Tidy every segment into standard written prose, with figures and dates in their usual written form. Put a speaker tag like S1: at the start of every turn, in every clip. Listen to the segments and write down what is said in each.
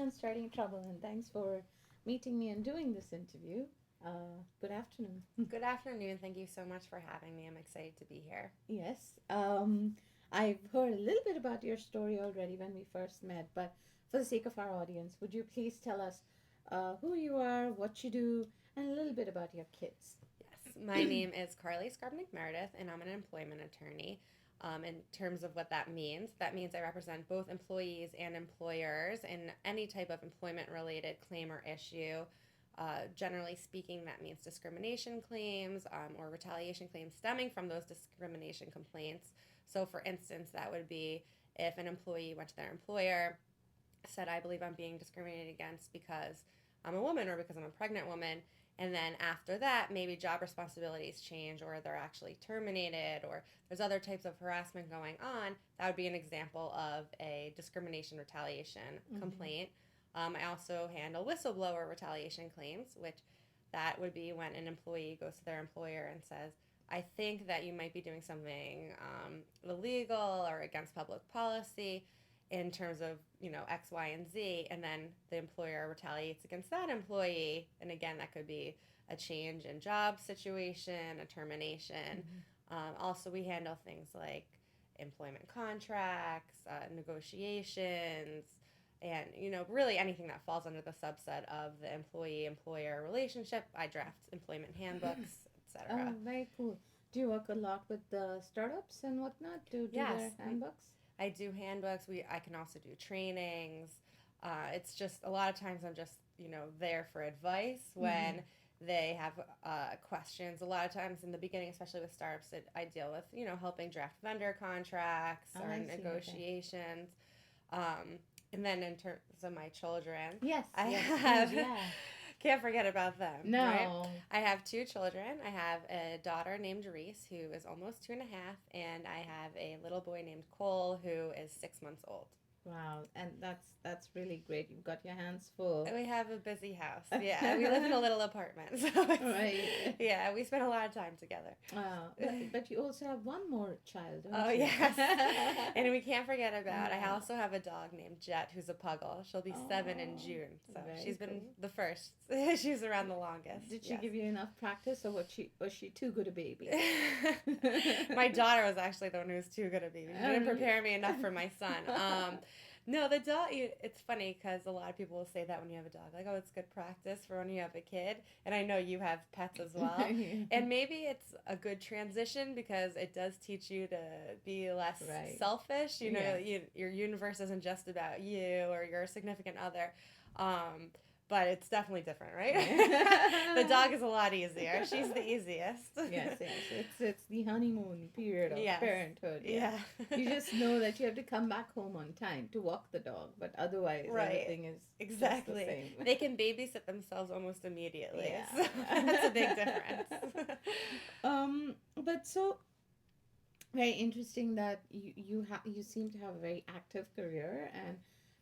S1: and starting trouble, and thanks for meeting me and doing this interview. Good afternoon.
S2: Good afternoon. Thank you so much for having me. I'm excited to be here.
S1: Yes, I've heard a little bit about your story already when we first met, but for the sake of our audience, would you please tell us who you are, what you do, and a little bit about your kids?
S2: Yes, my name is Carly Skarbnik Meredith, and I'm an employment attorney. In terms of what that means I represent both employees and employers in any type of employment related claim or issue. Generally speaking, that means discrimination claims or retaliation claims stemming from those discrimination complaints. So, for instance, that would be if an employee went to their employer, said, I believe I'm being discriminated against because I'm a woman or because I'm a pregnant woman. And then after that, maybe job responsibilities change or they're actually terminated or there's other types of harassment going on. That would be an example of a discrimination retaliation complaint. I also handle whistleblower retaliation claims, which that would be when an employee goes to their employer and says, I think that you might be doing something illegal or against public policy in terms of, X, Y, and Z, and then the employer retaliates against that employee. And again, that could be a change in job situation, a termination. Also, we handle things like employment contracts, negotiations, and really anything that falls under the subset of the employee-employer relationship. I draft employment handbooks,
S1: Oh,
S2: etc.
S1: very cool. Do you work a lot with the startups and whatnot to do
S2: Yes,
S1: their handbooks?
S2: I do handbooks. I can also do trainings. It's just a lot of times I'm just there for advice when they have questions. A lot of times in the beginning, especially with startups, I deal with helping draft vendor contracts
S1: Oh,
S2: or
S1: I see. Okay.
S2: negotiations. And then in terms of my children,
S1: Yes,
S2: I
S1: yes,
S2: have
S1: please, yeah.
S2: can't forget about them.
S1: No.
S2: Right? I have two children. I have a daughter named Reese, who is almost 2.5, and I have a little boy named Cole, who is 6 months old.
S1: Wow, and that's really great. You've got your hands full.
S2: We have a busy house. Yeah, we live in a little apartment, so
S1: Right.
S2: yeah, we spend a lot of time together.
S1: But you also have one more child, don't
S2: Oh
S1: you?
S2: yes, and we can't forget about. I
S1: Yeah.
S2: also have a dog named Jet, who's a puggle. She'll be 7 in
S1: Oh,
S2: June, so
S1: very
S2: she's been
S1: cool.
S2: the first. She's around the longest.
S1: Did she
S2: Yes.
S1: give you enough practice, or was she too good a baby?
S2: My daughter was actually the one who was too good a baby. She
S1: Oh,
S2: didn't
S1: really?
S2: prepare me enough for my son. No, the dog, it's funny because a lot of people will say that when you have a dog, like, oh, it's good practice for when you have a kid. And I know you have pets as well. And maybe it's a good transition because it does teach you to be less
S1: Right.
S2: selfish.
S1: Yes.
S2: Your universe isn't just about you or your significant other. But it's definitely different, right? The dog is a lot easier. She's the easiest.
S1: Yes, yes. It's the honeymoon period of
S2: Yes.
S1: parenthood.
S2: Yeah.
S1: You just know that you have to come back home on time to walk the dog, but otherwise
S2: Right.
S1: everything is
S2: Exactly.
S1: just the same.
S2: They can babysit themselves almost immediately.
S1: Yeah.
S2: So that's a big difference.
S1: But so very interesting that you seem to have a very active career, and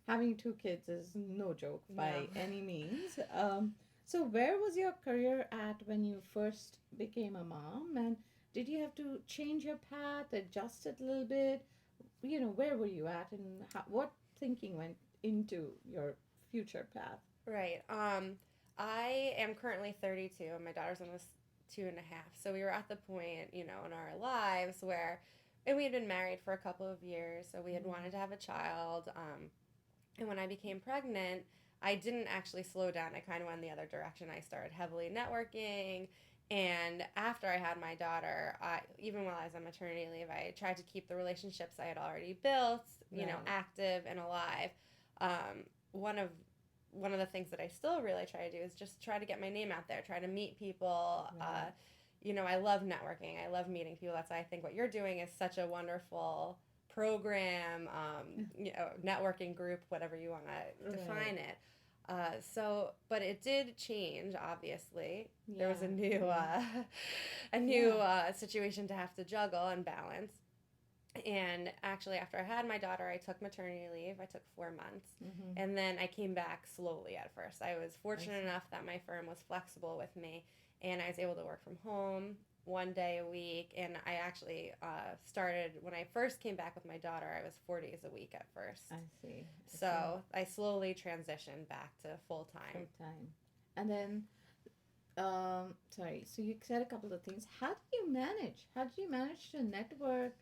S1: having two kids is no joke by
S2: No.
S1: any means. So where was your career at when you first became a mom, and did you have to change your path, adjust it a little bit? Where were you at, and what thinking went into your future path?
S2: Right. I am currently 32 and my daughter's almost 2.5. So we were at the point, in our lives where, and we had been married for a couple of years, so we had wanted to have a child. And when I became pregnant, I didn't actually slow down. I kind of went in the other direction. I started heavily networking. And after I had my daughter, even while I was on maternity leave, I tried to keep the relationships I had already built,
S1: Right.
S2: active and alive. One of the things that I still really try to do is just try to get my name out there, try to meet people.
S1: Right.
S2: I love networking. I love meeting people. That's why I think what you're doing is such a wonderful program, networking group, whatever you want to define
S1: Right.
S2: it. But it did change. Obviously, there was a
S1: Yeah.
S2: new situation to have to juggle and balance. And actually, after I had my daughter, I took maternity leave. I took 4 months.
S1: Mm-hmm.
S2: And then I came back slowly at first. I was fortunate
S1: see.
S2: enough that my firm was flexible with me and I was able to work from home one day a week. And I actually started, when I first came back with my daughter, I was 4 days a week at first.
S1: I see.
S2: So I slowly transitioned back to full time.
S1: Full time. And then, sorry, so you said a couple of things. How do you manage? How do you manage to network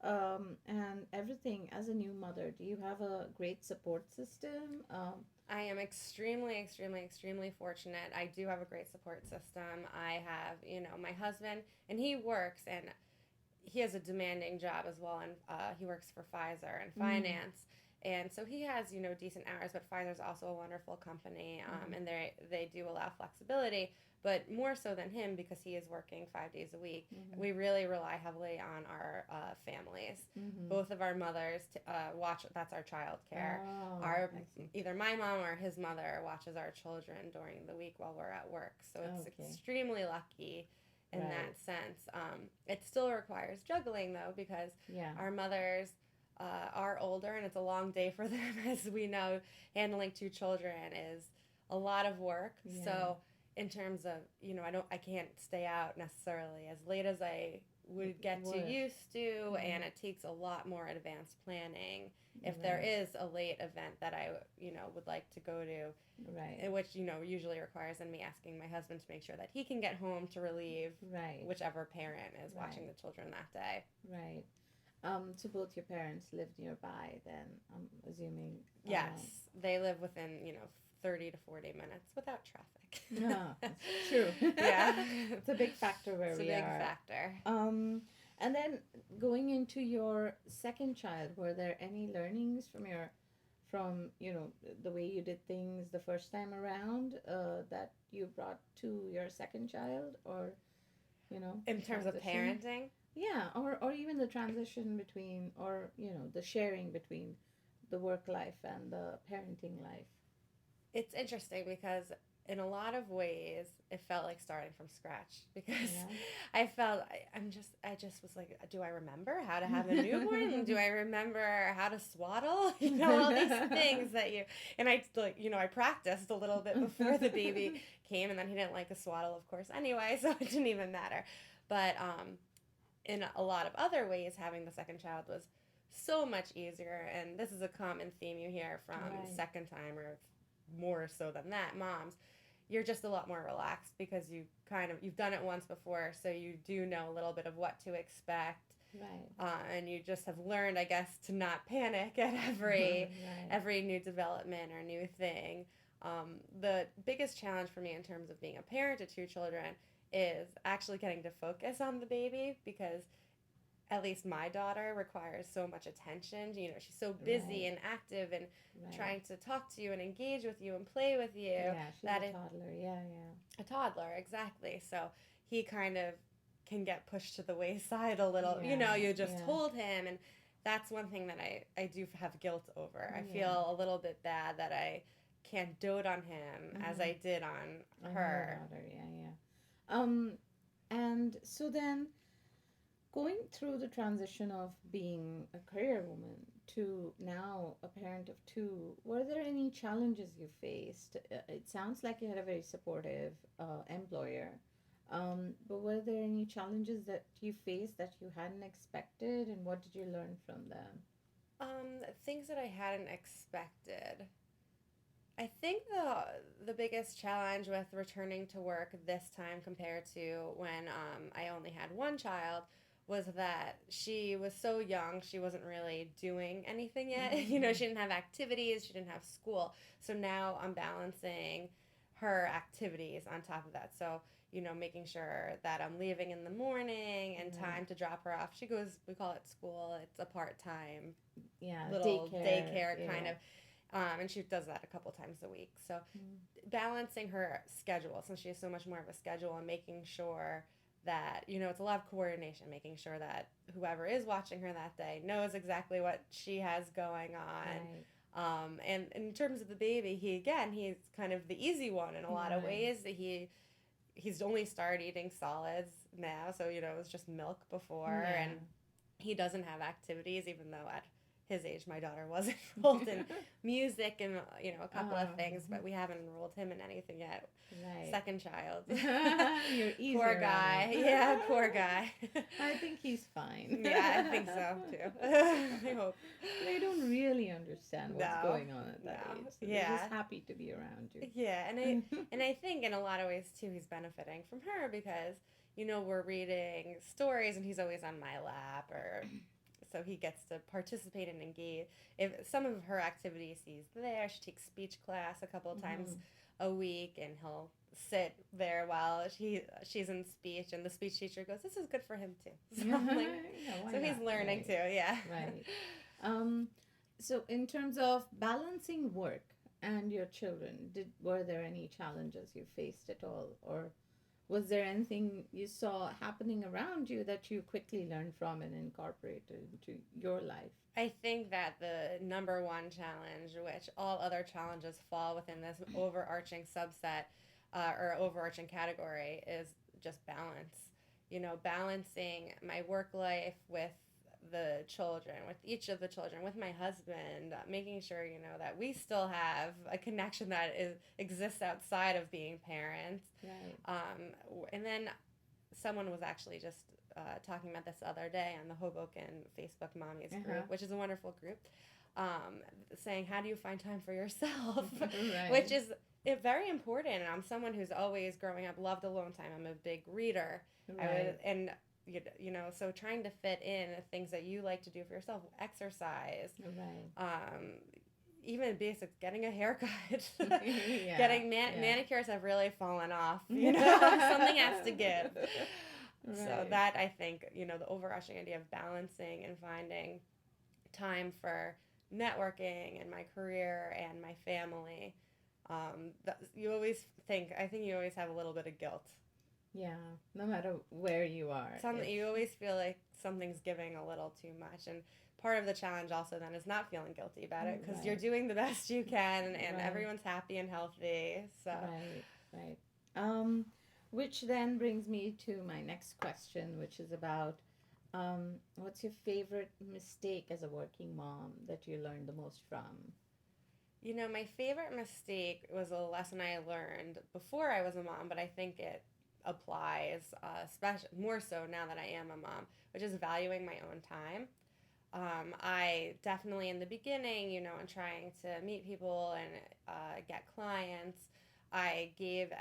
S1: and everything as a new mother? Do you have a great support system?
S2: I am extremely, extremely, extremely fortunate. I do have a great support system. I have, my husband, and he works, and he has a demanding job as well, and he works for Pfizer in finance. And so he has, decent hours, but Pfizer's also a wonderful company, and they do allow flexibility. But more so than him, because he is working 5 days a week, we really rely heavily on our families. Both of our mothers watch. That's our child care. Either my mom or his mother watches our children during the week while we're at work. So it's extremely lucky in that sense. It still requires juggling, though, because our mothers are older, and it's a long day for them. As we know, handling 2 children is a lot of work. So in terms of, I can't stay out necessarily as late as I would get to used to, and it takes a lot more advanced planning if there is a late event that I, would like to go to, which, usually requires me asking my husband to make sure that he can get home to relieve whichever parent is watching the children that day.
S1: Right. So both your parents lived nearby then, I'm assuming?
S2: Yes, they live within, 30 to 40 minutes without traffic.
S1: No, that's true. It's a big factor where we are.
S2: It's a big factor.
S1: And then going into your second child, were there any learnings from the way you did things the first time around that you brought to your second child, or
S2: in terms of parenting?
S1: Yeah, or even the transition between, or the sharing between the work life and the parenting life.
S2: It's interesting because in a lot of ways it felt like starting from scratch, because I just was like, do I remember how to have a newborn? Do I remember how to swaddle? All these things that and I I practiced a little bit before the baby came, and then he didn't like a swaddle, of course, anyway, so it didn't even matter. But in a lot of other ways, having the second child was so much easier, and this is a common theme you hear from second time, or more so than that, moms. You're just a lot more relaxed because you've done it once before, so you do know a little bit of what to expect. And you just have learned, I guess, to not panic at every new development or new thing. The biggest challenge for me in terms of being a parent to 2 children is actually getting to focus on the baby, because at least my daughter requires so much attention. She's so busy and active and trying to talk to you and engage with you and play with you.
S1: Yeah, she's a toddler.
S2: A toddler, exactly. So he kind of can get pushed to the wayside a little. You just hold him, and that's one thing that I do have guilt over. I feel a little bit bad that I can't dote on him as I did on her.
S1: Daughter. And so then, going through the transition of being a career woman to now a parent of 2, were there any challenges you faced? It sounds like you had a very supportive employer, but were there any challenges that you faced that you hadn't expected, and what did you learn from them?
S2: Things that I hadn't expected. I think the biggest challenge with returning to work this time compared to when I only had 1 child was that she was so young. She wasn't really doing anything yet. She didn't have activities. She didn't have school. So now I'm balancing her activities on top of that. So, making sure that I'm leaving in the morning and time to drop her off. She goes, we call it school. It's a part-time little daycare kind of. And she does that a couple times a week. So balancing her schedule, since she has so much more of a schedule, and making sure that, it's a lot of coordination, making sure that whoever is watching her that day knows exactly what she has going on. And in terms of the baby, he's kind of the easy one in a lot of ways. He's only started eating solids now, so, it was just milk before, and he doesn't have activities, even though at his age, my daughter was enrolled in music and a couple of things, but
S1: Mhm.
S2: we haven't enrolled him in anything yet.
S1: Right.
S2: Second child.
S1: You're easier
S2: Poor
S1: on
S2: guy.
S1: him.
S2: Yeah, poor guy.
S1: I think he's fine.
S2: Yeah, I think so too. I hope.
S1: They don't really understand what's
S2: No,
S1: going on at that
S2: no.
S1: age. So they're
S2: Yeah.
S1: just happy to be around
S2: Yeah,
S1: you.
S2: and I think in a lot of ways too he's benefiting from her because we're reading stories and he's always on my lap, or so he gets to participate and engage. If some of her activities he's there, she takes speech class a couple of times
S1: Mhm.
S2: a week, and he'll sit there while she's in speech, and the speech teacher goes, "This is good for him too." So I'm like,
S1: Yeah, why
S2: so he's
S1: not?
S2: learning
S1: Right.
S2: too. Yeah.
S1: Right. Um, so in terms of balancing work and your children, were there any challenges you faced at all, or was there anything you saw happening around you that you quickly learned from and incorporated into your life?
S2: I think that the number one challenge, which all other challenges fall within this overarching subset or overarching category, is just balance. Balancing my work life with the children, with each of the children, with my husband, making sure, that we still have a connection that exists outside of being parents.
S1: Right.
S2: And then someone was actually just talking about this the other day on the Hoboken Facebook Mommies
S1: Uh-huh.
S2: group, which is a wonderful group, saying, how do you find time for yourself? Which
S1: Right.
S2: is very important. And I'm someone who's always growing up loved alone time. I'm a big reader.
S1: Right.
S2: And so trying to fit in things that you like to do for yourself, exercise,
S1: Right.
S2: even basics, getting a haircut,
S1: Yeah.
S2: getting
S1: Yeah.
S2: manicures have really fallen off. Something has to give. So
S1: Right.
S2: that, I think, the overarching idea of balancing and finding time for networking and my career and my family. You always I think you always have a little bit of guilt.
S1: Yeah. No matter where you are,
S2: Something you always feel like something's giving a little too much, and part of the challenge also then is not feeling guilty about it because you're
S1: right.
S2: doing the best you can and
S1: Right.
S2: everyone's happy and healthy. So
S1: Right. Right. Um, which then brings me to my next question, which is about what's your favorite mistake as a working mom that you learned the most from?
S2: my favorite mistake was a lesson I learned before I was a mom, but I think it applies, especially more so now that I am a mom, which is valuing my own time. I definitely in the beginning, and trying to meet people and get clients, I gave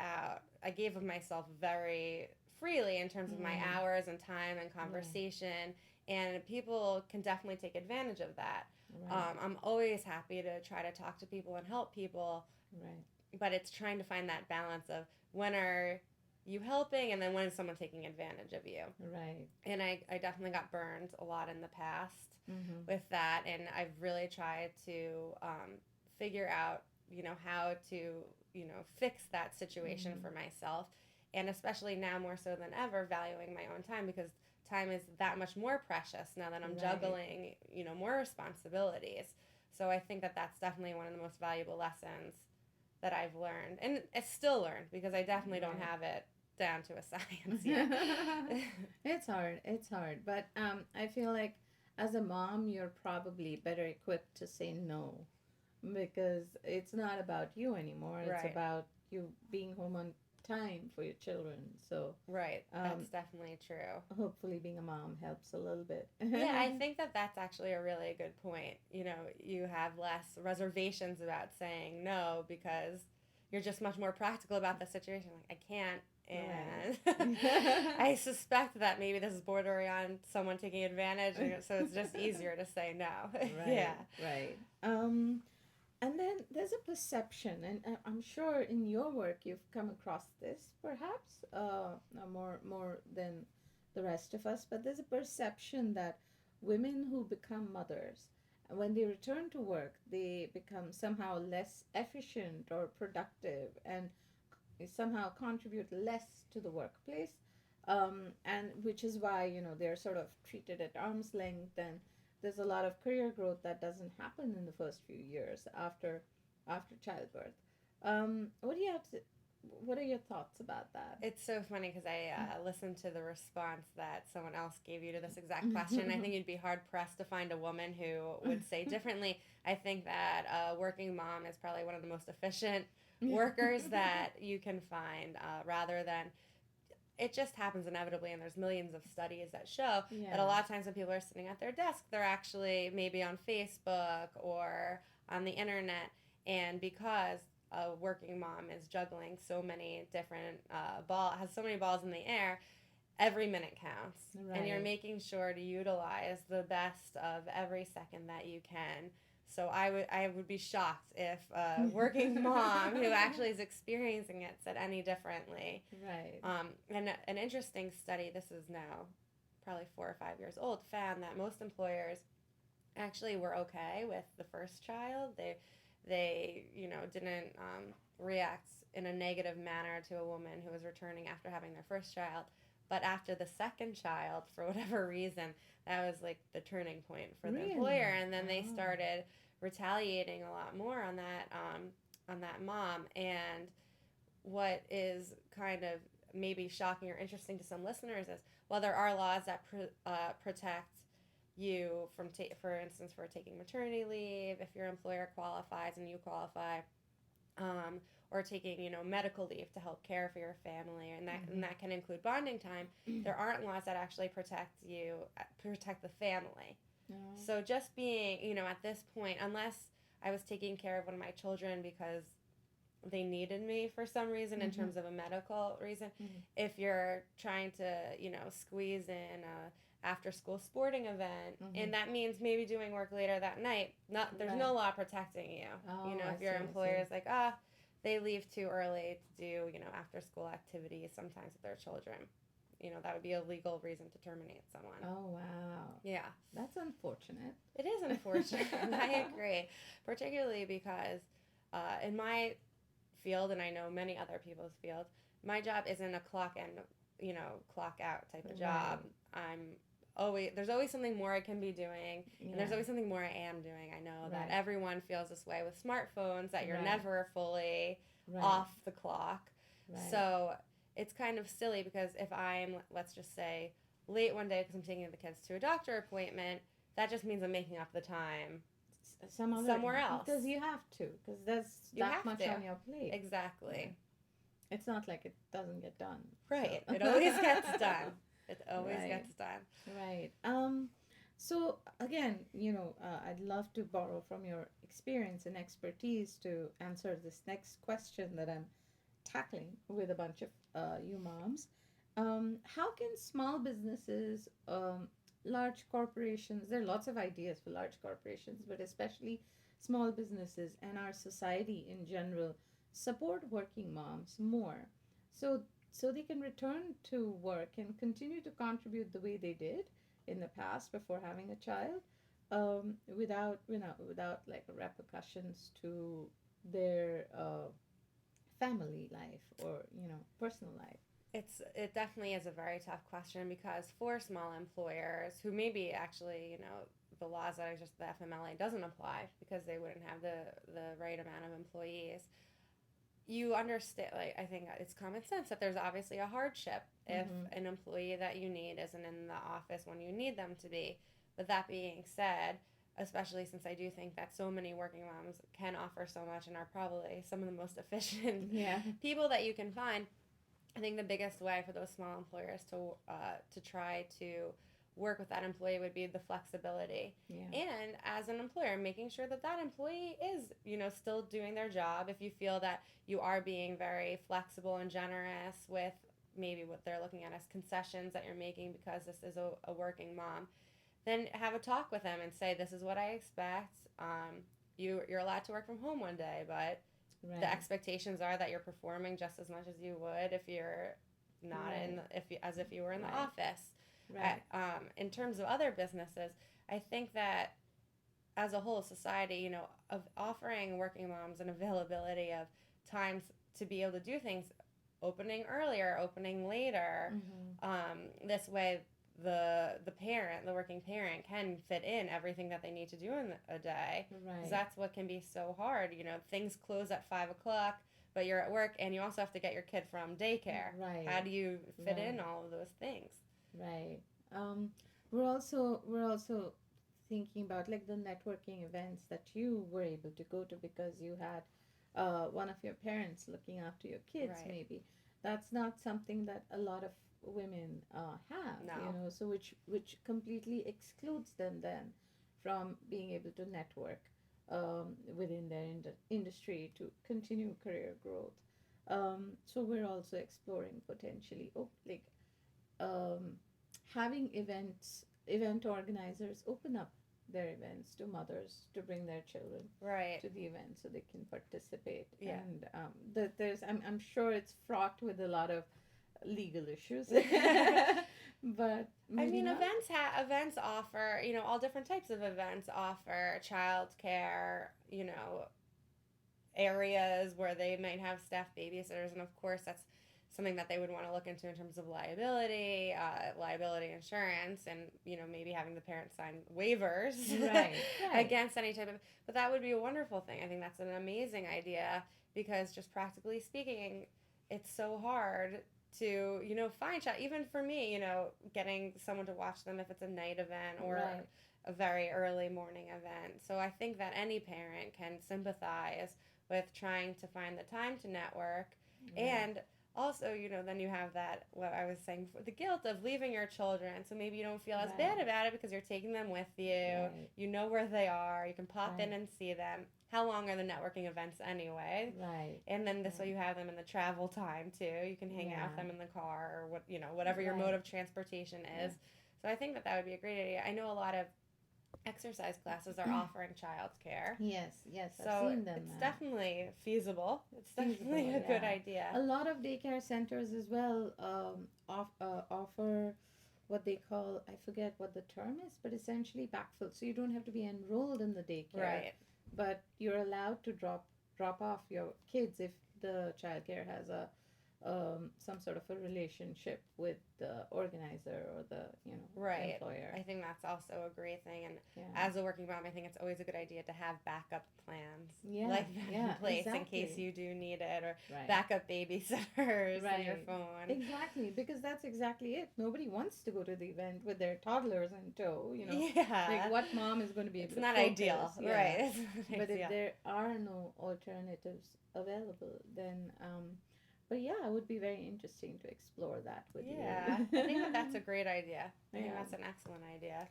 S2: of myself very freely in terms of my
S1: Mm,
S2: hours and time and
S1: yeah.
S2: conversation, and people can definitely take advantage of that.
S1: Right.
S2: I'm always happy to try to talk to people and help people,
S1: Right.
S2: but it's trying to find that balance of when are you helping and then when is someone taking advantage of you.
S1: Right.
S2: And I definitely got burned a lot in the past
S1: Mm-hmm.
S2: with that, and I've really tried to figure out how to fix that situation
S1: Mm-hmm.
S2: for myself, and especially now more so than ever valuing my own time because time is that much more precious now that I'm
S1: Right.
S2: juggling more responsibilities. So I think that that's definitely one of the most valuable lessons that I've learned, and I still learned because I definitely don't
S1: Right.
S2: have it down to a science yet.
S1: It's hard. It's hard. But I feel like as a mom, you're probably better equipped to say no because it's not about you anymore. It's
S2: Right.
S1: about you being home on time for your children. So
S2: Right.
S1: um,
S2: That's definitely true.
S1: hopefully, being a mom helps a little bit.
S2: Yeah, I think that that's actually a really good point. You have less reservations about saying no because you're just much more practical about the situation. Like, I can't. And
S1: Right.
S2: I suspect that maybe this is bordering on someone taking advantage, and so it's just easier to say no. Yeah.
S1: Right, right. And then there's a perception, and I'm sure in your work you've come across this, perhaps more than the rest of us. But there's a perception that women who become mothers, when they return to work, they become somehow less efficient or productive, and somehow contribute less to the workplace. And which is why they're sort of treated at arm's length, and there's a lot of career growth that doesn't happen in the first few years after childbirth. What do you have to what are your thoughts about that?
S2: It's so funny because I listened to the response that someone else gave you to this exact question. I think you'd be hard pressed to find a woman who would say differently. I think that a working mom is probably one of the most efficient workers that you can find, rather than it just happens inevitably. And there's millions of studies that show that a lot of times when people are sitting at their desk, they're actually maybe on Facebook or on the internet. And because a working mom is juggling so many different has so many balls in the air, every minute counts.
S1: Right.
S2: And you're making sure to utilize the best of every second that you can. So I would be shocked if a working mom who actually is experiencing it said any differently.
S1: Right.
S2: And an interesting study, this is now probably 4 or 5 years old, found that most employers actually were okay with the first child. They didn't react in a negative manner to a woman who was returning after having their first child. But after the second child, for whatever reason, that was like the turning point for the employer, and then they started retaliating a lot more on that mom. And what is kind of maybe shocking or interesting to some listeners is, while there are laws that protect you from, for instance, for taking maternity leave, if your employer qualifies and you qualify, or taking medical leave to help care for your family, and that can include bonding time. There aren't laws that actually protect the family.
S1: No.
S2: So just being at this point, unless I was taking care of one of my children because they needed me for some reason in terms of a medical reason, if you're trying to squeeze in a after school sporting event, and that means maybe doing work later that night, there's no law protecting you. If your employer is like, they leave too early to do after school activities sometimes with their children, that would be a legal reason to terminate someone.
S1: Oh, wow.
S2: Yeah,
S1: that's unfortunate.
S2: It is unfortunate. I agree, particularly because in my field, and I know many other people's fields, my job isn't a clock in, clock out type of job. There's always something more I can be doing, and there's always something more I am doing. I know that everyone feels this way with smartphones, that you're never fully off the clock. So it's kind of silly, because if I'm, let's just say, late one day because I'm taking the kids to a doctor appointment, that just means I'm making up the time somewhere else.
S1: Because you have to, because there's that much on your plate.
S2: Exactly.
S1: Yeah. It's not like it doesn't get done.
S2: Right. So. It always gets done. It always gets done.
S1: Right. So again, I'd love to borrow from your experience and expertise to answer this next question that I'm tackling with a bunch of you moms. How can small businesses, large corporations, there are lots of ideas for large corporations, but especially small businesses and our society in general, support working moms more so they can return to work and continue to contribute the way they did in the past before having a child, without like repercussions to their family life or personal life.
S2: It definitely is a very tough question, because for small employers who maybe actually the laws that the FMLA doesn't apply because they wouldn't have the right amount of employees, you understand, I think it's common sense that there's obviously a hardship if an employee that you need isn't in the office when you need them to be. But that being said, especially since I do think that so many working moms can offer so much and are probably some of the most efficient people that you can find, I think the biggest way for those small employers to try to work with that employee would be the flexibility. And as an employer, making sure that employee is, still doing their job. If you feel that you are being very flexible and generous with maybe what they're looking at as concessions that you're making because this is a working mom, then have a talk with them and say, this is what I expect. You're allowed to work from home one day, but the expectations are that you're performing just as much as you would if you're not as if you were in the office. In terms of other businesses, I think that as a whole society, of offering working moms an availability of times to be able to do things, opening earlier, opening later, this way the working parent can fit in everything that they need to do in a day. Because that's what can be so hard. Things close at 5 o'clock. but you're at work and you also have to get your kid from daycare.
S1: Right.
S2: How do you fit in
S1: Right.
S2: all of those things?
S1: Right. We're also thinking about like the networking events that you were able to go to because you had one of your parents looking after your kids.
S2: Right.
S1: Maybe that's not something that a lot of women have. You
S2: No.
S1: know, so which completely excludes them then from being able to network within their industry to continue career growth. So we're also exploring potentially, like um, having event organizers open up their events to mothers to bring their children
S2: Right.
S1: to the event so they can participate.
S2: Yeah.
S1: And I'm sure it's fraught with a lot of legal issues. But
S2: I
S1: maybe
S2: mean,
S1: not.
S2: events offer, all different types of events offer childcare, areas where they might have staff babysitters, and of course that's something that they would want to look into in terms of liability insurance, and maybe having the parents sign waivers
S1: Right, right.
S2: against any type of. But that would be a wonderful thing. I think that's an amazing idea because just practically speaking, it's so hard to find child. Even for me, getting someone to watch them if it's a night event or
S1: Right.
S2: a very early morning event. So I think that any parent can sympathize with trying to find the time to network.
S1: Right.
S2: And also, then you have that, what I was saying before, the guilt of leaving your children. So maybe you don't feel as
S1: Right.
S2: bad about it because you're taking them with you.
S1: Right.
S2: You know where they are. You can pop in
S1: Right.
S2: and see them. How long are the networking events anyway?
S1: Right.
S2: And then this way
S1: Right.
S2: you have them in the travel time too. You can hang out with
S1: Yeah.
S2: them in the car or whatever your
S1: Right.
S2: mode of transportation is. So I think that would be a great idea. I know a lot of exercise classes are offering childcare.
S1: Yes,
S2: So
S1: I've seen them.
S2: it's definitely feasible. It's definitely
S1: Feasible,
S2: a good
S1: yeah.
S2: idea.
S1: A lot of daycare centers as well offer what they call, I forget what the term is, but essentially backfill. So you don't have to be enrolled in the daycare,
S2: Right.
S1: but you're allowed to drop off your kids if the childcare has a some sort of a relationship with the organizer or the
S2: Right.
S1: employer.
S2: I think that's also a great thing. And
S1: Yeah.
S2: as a working mom, I think it's always a good idea to have backup plans
S1: Yeah,
S2: like that
S1: yeah,
S2: in place in
S1: exactly.
S2: case you do need it, or
S1: Right.
S2: backup babysitters on your
S1: Right.
S2: phone.
S1: Exactly, because that's exactly it. Nobody wants to go to the event with their toddlers in tow.
S2: Yeah.
S1: Like what mom is going to be able
S2: It's
S1: to
S2: not
S1: focus?
S2: ideal.
S1: Yeah.
S2: Right. It's not
S1: But
S2: ideal.
S1: if there are no alternatives available, then but yeah, it would be very interesting to explore that with
S2: Yeah.
S1: you.
S2: I think that that's a great idea. I think
S1: Yeah.
S2: that's an excellent idea.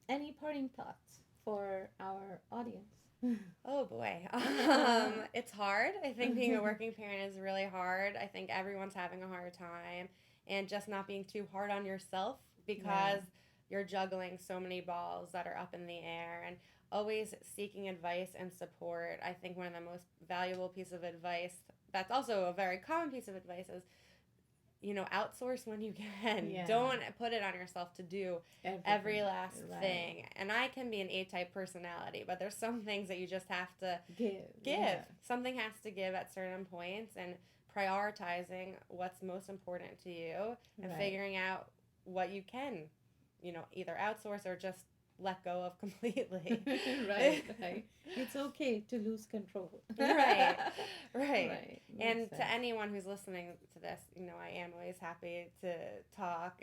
S1: Any parting thoughts for our audience?
S2: Oh boy. It's hard. I think being a working parent is really hard. I think everyone's having a hard time, and just not being too hard on yourself because you're juggling so many balls that are up in the air, and always seeking advice and support. I think one of the most valuable piece of advice, that's also a very common piece of advice, is outsource when you can.
S1: Yeah.
S2: Don't put it on yourself to do every
S1: Everything.
S2: last
S1: Right.
S2: thing. And I can be an A-type personality, but there's some things that you just have to
S1: Give.
S2: give. Something has to give at certain points, and prioritizing what's most important to you, and
S1: Right.
S2: figuring out what you can, either outsource or just let go of completely.
S1: Right. It's okay to lose control.
S2: Right.
S1: Right.
S2: And
S1: Makes
S2: to
S1: sense.
S2: anyone who's listening to this, I am always happy to talk.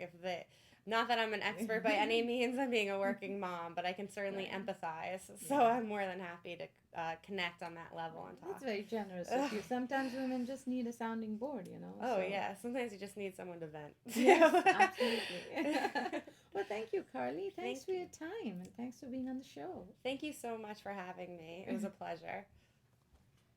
S2: Not that I'm an expert by any means on being a working mom, but I can certainly
S1: Right.
S2: empathize. So
S1: Yeah.
S2: I'm more than happy to connect on that level and talk.
S1: That's very generous of you. Sometimes women just need a sounding board,
S2: Oh,
S1: so.
S2: yeah. Sometimes you just need someone to vent.
S1: Yes, absolutely. Well, thank you, Carly. Thanks
S2: Thank
S1: for your time, and thanks for being on the show.
S2: Thank you so much for having me. It was a pleasure.